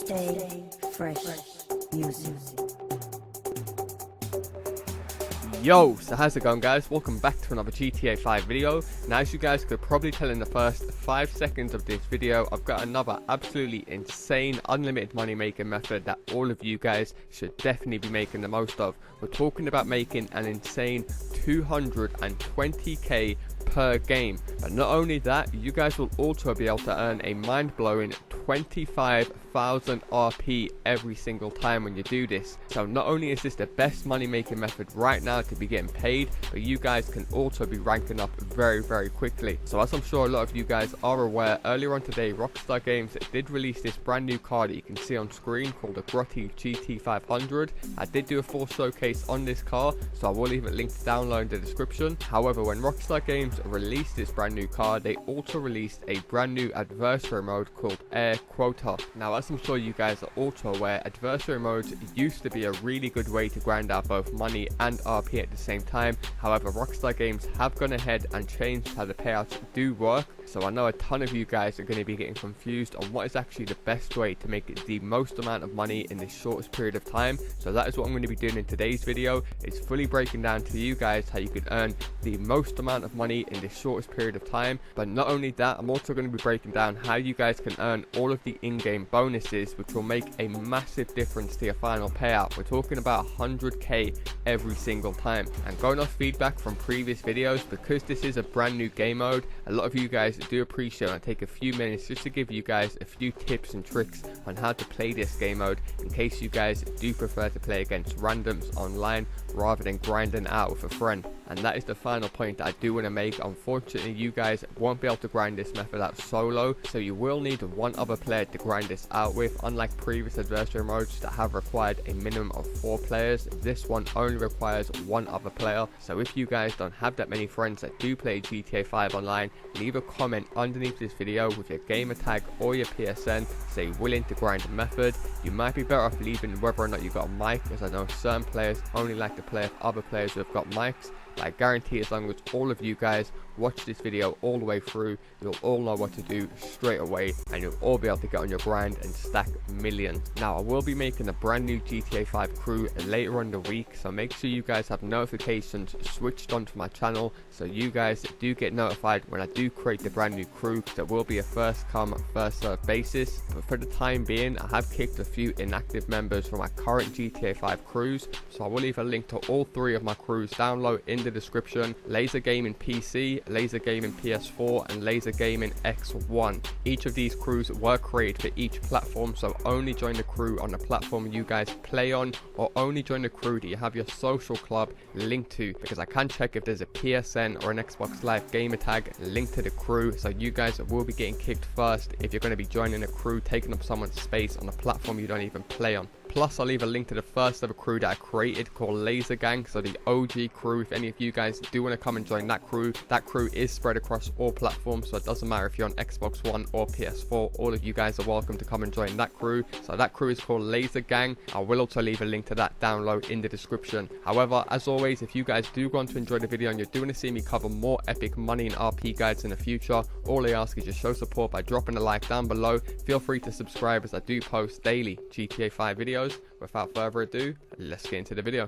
Stay fresh music. Yo, so how's it going, guys? Welcome back to another GTA 5 video. Now, as you guys could probably tell in the first 5 seconds of this video, I've got another absolutely insane unlimited money making method that all of you guys should definitely be making the most of. We're talking about making an insane 220k per game, but not only that, you guys will also be able to earn a mind-blowing 25,000 RP every single time when you do this. So not only is this the best money making method right now to be getting paid, but you guys can also be ranking up very quickly. So as I'm sure a lot of you guys are aware, earlier on today Rockstar Games did release this brand new car that you can see on screen called the Grotti GT500. I did do a full showcase on this car, so I will leave it linked down below in the description. However, when Rockstar Games released this brand new car, they also released a brand new adversary mode called Air Quota. Now, as I'm sure you guys are also aware, adversary modes used to be a really good way to grind out both money and RP at the same time. However, Rockstar Games have gone ahead and changed how the payouts do work. So I know a ton of you guys are going to be getting confused on what is actually the best way to make it the most amount of money in the shortest period of time. So that is what I'm going to be doing in today's video. It's fully breaking down to you guys how you can earn the most amount of money in the shortest period of time. But not only that, I'm also going to be breaking down how you guys can earn all of the in-game bonuses, which will make a massive difference to your final payout. We're talking about 100k every single time. And going off feedback from previous videos, because this is a brand new game mode, a lot of you guys do appreciate and take a few minutes just to give you guys a few tips and tricks on how to play this game mode, in case you guys do prefer to play against randoms online rather than grinding out with a friend. And that is the final point that I do want to make. Unfortunately, you guys won't be able to grind this method out solo, so you will need one other player to grind this out with. Unlike previous adversary modes that have required a minimum of 4 players, this one only requires 1 other player. So if you guys don't have that many friends that do play GTA 5 online, leave a comment underneath this video with your gamer tag or your PSN, say willing to grind the method. You might be better off leaving whether or not you got a mic, as I know certain players only like to play with other players who have got mics. But I guarantee as long as all of you guys watch this video all the way through, you'll all know what to do straight away, and you'll all be able to get on your grind and stack millions. Now, I will be making a brand new GTA 5 crew later on in the week, so make sure you guys have notifications switched on to my channel so you guys do get notified when I do create the brand new crew. That will be a first come first serve basis, but for the time being I have kicked a few inactive members from my current GTA 5 crews, so I will leave a link to all 3 of my crews down below in the description: LaazrGaming PC, LaazrGaming PS4 and LaazrGaming X1. Each of these crews were created for each platform, so only join the crew on the platform you guys play on, or only join the crew that you have your social club linked to, because I can check if there's a PSN or an Xbox Live gamer tag linked to the crew. So you guys will be getting kicked first if you're going to be joining a crew taking up someone's space on a platform you don't even play on. Plus, I'll leave a link to the first ever crew that I created called Laazr Gang, so the OG crew. If any of you guys do want to come and join that crew is spread across all platforms, so it doesn't matter if you're on Xbox One or PS4, all of you guys are welcome to come and join that crew. So that crew is called Laazr Gang. I will also leave a link to that down below in the description. However, as always, if you guys do want to enjoy the video and you're doing to see me cover more epic money and RP guides in the future, all I ask is just show support by dropping a like down below. Feel free to subscribe, as I do post daily GTA 5 videos. Without further ado, let's get into the video.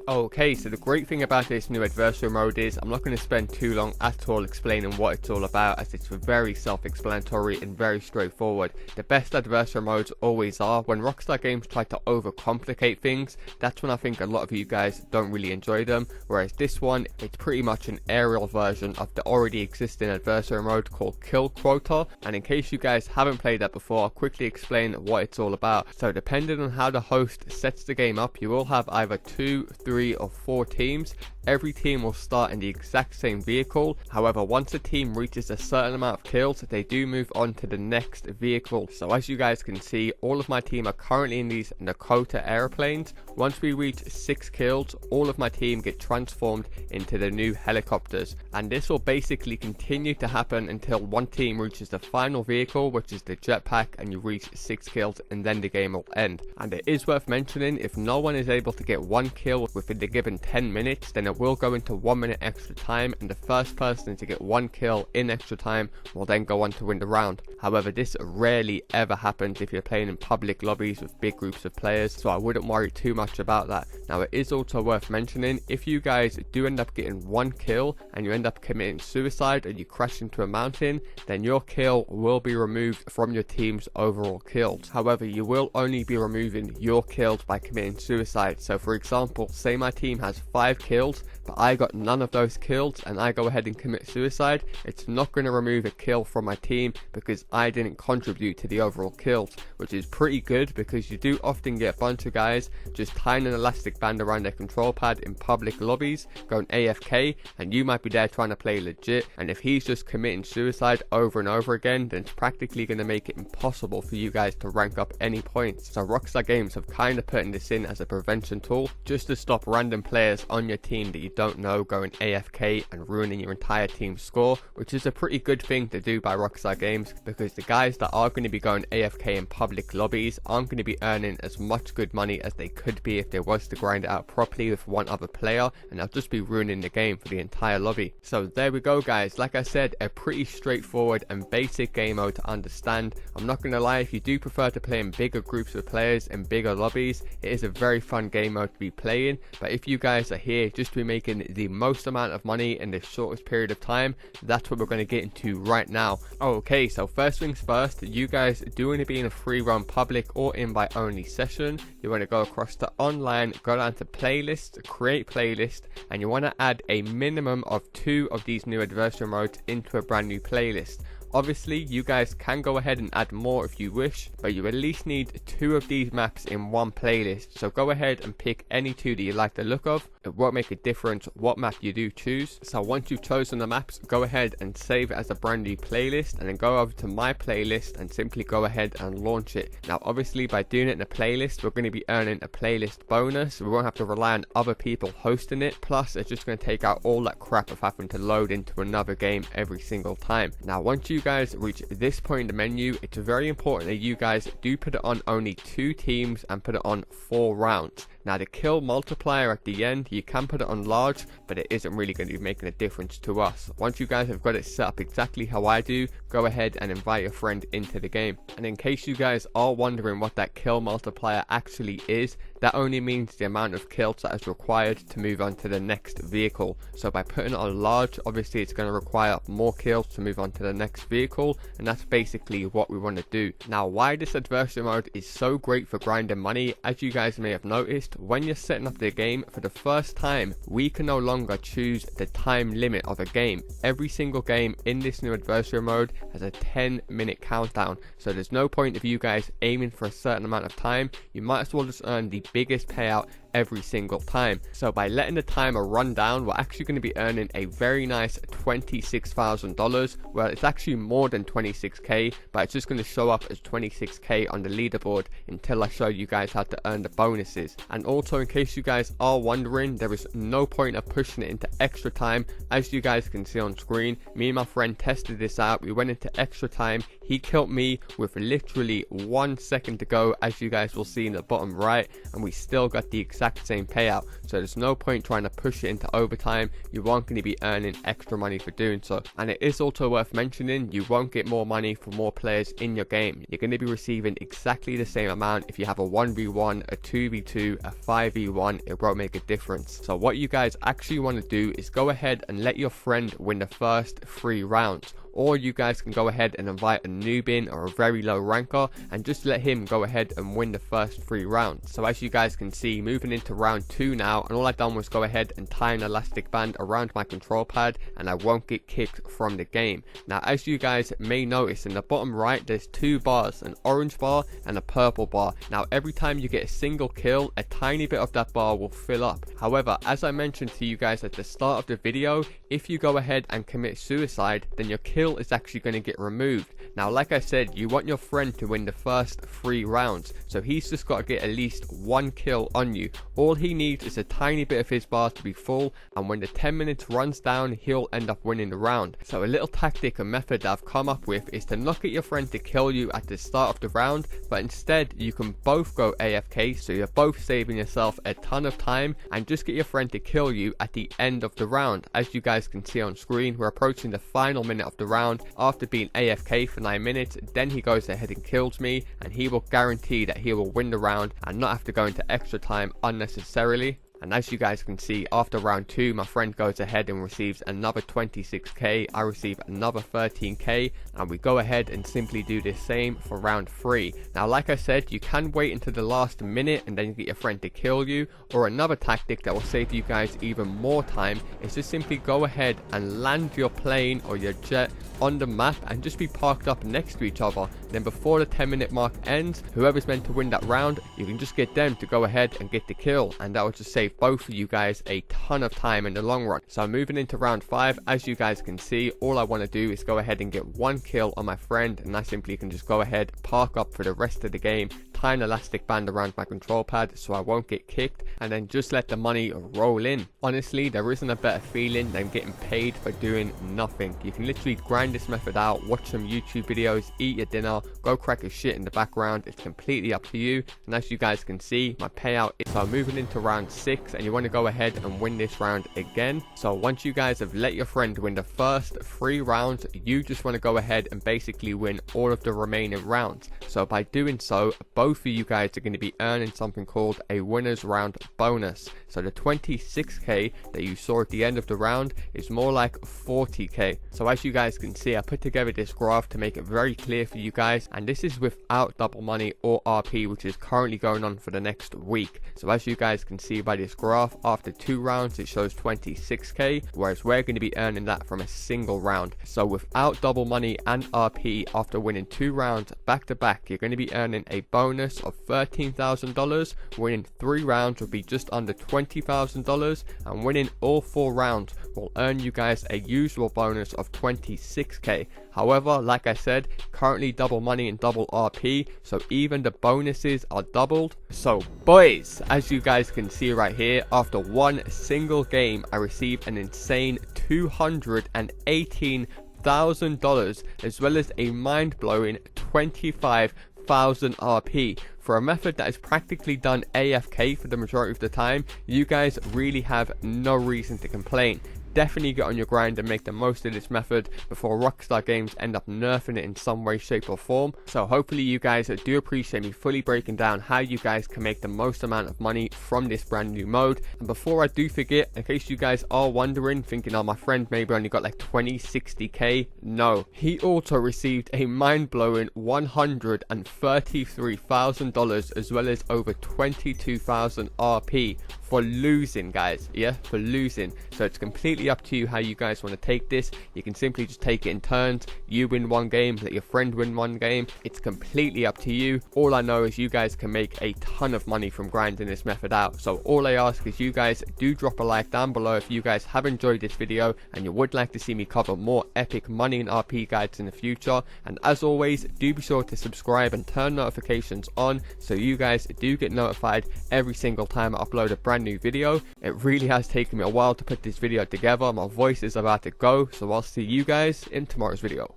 Okay, so the great thing about this new adversary mode is I'm not going to spend too long at all explaining what it's all about, as it's very self-explanatory and very straightforward. The best adversary modes always are. When Rockstar Games try to overcomplicate things, that's when I think a lot of you guys don't really enjoy them, whereas this one, it's pretty much an aerial version of the already existing adversary mode called Kill Quota. And in case you guys haven't played that before, I'll quickly explain what it's all about. So depending on how the host sets the game up, you will have either 2, 3 or 4 teams. Every team will start in the exact same vehicle. However, once a team reaches a certain amount of kills, they do move on to the next vehicle. So as you guys can see, all of my team are currently in these Dakota airplanes. Once we reach 6 kills, all of my team get transformed into the new helicopters, and this will basically continue to happen until one team reaches the final vehicle, which is the jetpack, and you reach 6 kills, and then the game will end. And it is worth mentioning, if no one is able to get 1 kill within the given 10 minutes, then it will go into 1 minute extra time, and the first person to get 1 kill in extra time will then go on to win the round. However, this rarely ever happens if you're playing in public lobbies with big groups of players, so I wouldn't worry too much about that. Now, it is also worth mentioning, if you guys do end up getting 1 kill and you end up committing suicide and you crash into a mountain, then your kill will be removed from your team's overall kills. However, you will only be removing your kills by committing suicide. So for example, say my team has 5 kills, but I got none of those kills and I go ahead and commit suicide, it's not going to remove a kill from my team because I didn't contribute to the overall kills, which is pretty good because you do often get a bunch of guys just tying an elastic band around their control pad in public lobbies, going AFK, and you might be there trying to play legit, and if he's just committing suicide over and over again, then it's practically going to make it impossible for you guys to rank up any points. So Rockstar Games have kind of put this in as a prevention tool just to stop random players on your team that you don't know going AFK and ruining your entire team's score, which is a pretty good thing to do by Rockstar Games because the guys that are going to be going AFK in public lobbies aren't going to be earning as much good money as they could be if they was to grind it out properly with one other player, and they'll just be ruining the game for the entire lobby. So there we go guys, like I said, a pretty straightforward and basic game mode to understand. I'm not going to lie, if you do prefer to play in bigger groups of players in bigger lobbies, it is a very fun game mode to be playing, but if you guys are here just to be making the most amount of money in the shortest period of time, that's what we're going to get into right now. Okay, so first things first, you guys do want to be in a free run public or invite only session. You want to go across to online, go down to playlist, create playlist, and you want to add a minimum of 2 of these new adversary modes into a brand new playlist. Obviously, you guys can go ahead and add more if you wish, but you at least need 2 of these maps in one playlist. So go ahead and pick any 2 that you like the look of. It won't make a difference what map you do choose. So once you've chosen the maps, go ahead and save it as a brand new playlist, and then go over to my playlist and simply go ahead and launch it. Now obviously, by doing it in a playlist, we're going to be earning a playlist bonus. We won't have to rely on other people hosting it. Plus, it's just going to take out all that crap of having to load into another game every single time. Now once you guys reach this point in the menu, it's very important that you guys do put it on only 2 teams and put it on 4 rounds. Now the kill multiplier at the end, you can put it on large, but it isn't really going to be making a difference to us. Once you guys have got it set up exactly how I do, go ahead and invite a friend into the game. And in case you guys are wondering what that kill multiplier actually is, that only means the amount of kills that is required to move on to the next vehicle. So by putting it on large, obviously it's going to require more kills to move on to the next vehicle, and that's basically what we want to do. Now why this adversary mode is so great for grinding money, as you guys may have noticed, when you're setting up the game for the first time, we can no longer choose the time limit of a game. Every single game in this new adversary mode has a 10-minute countdown, so there's no point of you guys aiming for a certain amount of time. You might as well just earn the biggest payout every single time. So by letting the timer run down, we're actually going to be earning a very nice $26,000. Well, it's actually more than 26k, but it's just going to show up as 26k on the leaderboard until I show you guys how to earn the bonuses. And also, in case you guys are wondering, there is no point of pushing it into extra time. As you guys can see on screen, me and my friend tested this out. We went into extra time. He killed me with literally 1 second to go, as you guys will see in the bottom right, and we still got the exact same payout. So there's no point trying to push it into overtime. You aren't going to be earning extra money for doing so. And it is also worth mentioning, you won't get more money for more players in your game. You're going to be receiving exactly the same amount if you have a 1v1, a 2v2, a 5v1. It won't make a difference. So what you guys actually want to do is go ahead and let your friend win the first 3 rounds. Or you guys can go ahead and invite a noob in or a very low ranker and just let him go ahead and win the first 3 rounds. So as you guys can see, moving into round 2 now, and all I've done was go ahead and tie an elastic band around my control pad, and I won't get kicked from the game. Now as you guys may notice, in the bottom right there's 2 bars, an orange bar and a purple bar. Now every time you get a single kill, a tiny bit of that bar will fill up. However, as I mentioned to you guys at the start of the video, if you go ahead and commit suicide, then your kill kill is actually going to get removed. Now, like I said, you want your friend to win the first 3 rounds, so he's just got to get at least 1 kill on you. All he needs is a tiny bit of his bar to be full, and when the 10 minutes runs down, he'll end up winning the round. So a little tactic and method that I've come up with is to not get your friend to kill you at the start of the round, but instead you can both go AFK, so you're both saving yourself a ton of time, and just get your friend to kill you at the end of the round. As you guys can see on screen, we're approaching the final minute of the round. After being AFK for 9 minutes, then he goes ahead and kills me, and he will guarantee that he will win the round and not have to go into extra time unnecessarily. And as you guys can see, after round 2, my friend goes ahead and receives another 26k, I receive another 13k, and we go ahead and simply do the same for round 3. Now, like I said, you can wait until the last minute and then get your friend to kill you, or another tactic that will save you guys even more time is to simply go ahead and land your plane or your jet on the map and just be parked up next to each other. Then before the 10-minute mark ends, whoever's meant to win that round, you can just get them to go ahead and get the kill, and that will just save both of you guys a ton of time in the long run. So moving into round 5, as you guys can see, all I want to do is go ahead and get 1 kill on my friend, and I simply can just go ahead, park up for the rest of the game, tie an elastic band around my control pad so I won't get kicked, and then just let the money roll in. Honestly, there isn't a better feeling than getting paid for doing nothing. You can literally grind this method out, watch some YouTube videos, eat your dinner, go crack a shit in the background. It's completely up to you, and as you guys can see, my payout is moving into round 6, and you want to go ahead and win this round again. So once you guys have let your friend win the first 3 rounds, you just want to go ahead and basically win all of the remaining rounds. So by doing so, both of you guys are going to be earning something called a winner's round bonus. So the 26k that you saw at the end of the round is more like 40k. So as you guys can see, I put together this graph to make it very clear for you guys, and this is without double money or RP, which is currently going on for the next week. So as you guys can see by this graph, after 2 rounds it shows 26k, whereas we're going to be earning that from a single round. So without double money and RP, after winning 2 rounds back to back, you're going to be earning a bonus of $13,000. Winning 3 rounds will be just under $20,000, and winning all 4 rounds will earn you guys a usual bonus of 26k. However, like I said, currently double money and double RP, so even the bonuses are doubled. So boys, as you guys can see right here, after 1 single game I received an insane $218,000, as well as a mind-blowing 25,000 RP. For a method that is practically done AFK for the majority of the time, you guys really have no reason to complain. Definitely get on your grind and make the most of this method before Rockstar Games end up nerfing it in some way, shape or form. So hopefully you guys do appreciate me fully breaking down how you guys can make the most amount of money from this brand new mode. And before I do forget, in case you guys are wondering, thinking, oh, my friend maybe only got like 60k, no, he also received a mind-blowing $133,000, as well as over 22,000 RP for losing, guys. Yeah, for losing. So it's completely up to you how you guys want to take this. You can simply just take it in turns. You win 1 game, let your friend win 1 game. It's completely up to you. All I know is you guys can make a ton of money from grinding this method out. So all I ask is you guys do drop a like down below if you guys have enjoyed this video and you would like to see me cover more epic money and RP guides in the future. And as always, do be sure to subscribe and turn notifications on so you guys do get notified every single time I upload a brand new video. It really has taken me a while to put this video together. My voice is about to go, so I'll see you guys in tomorrow's video.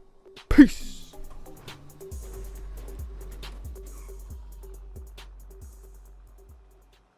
Peace.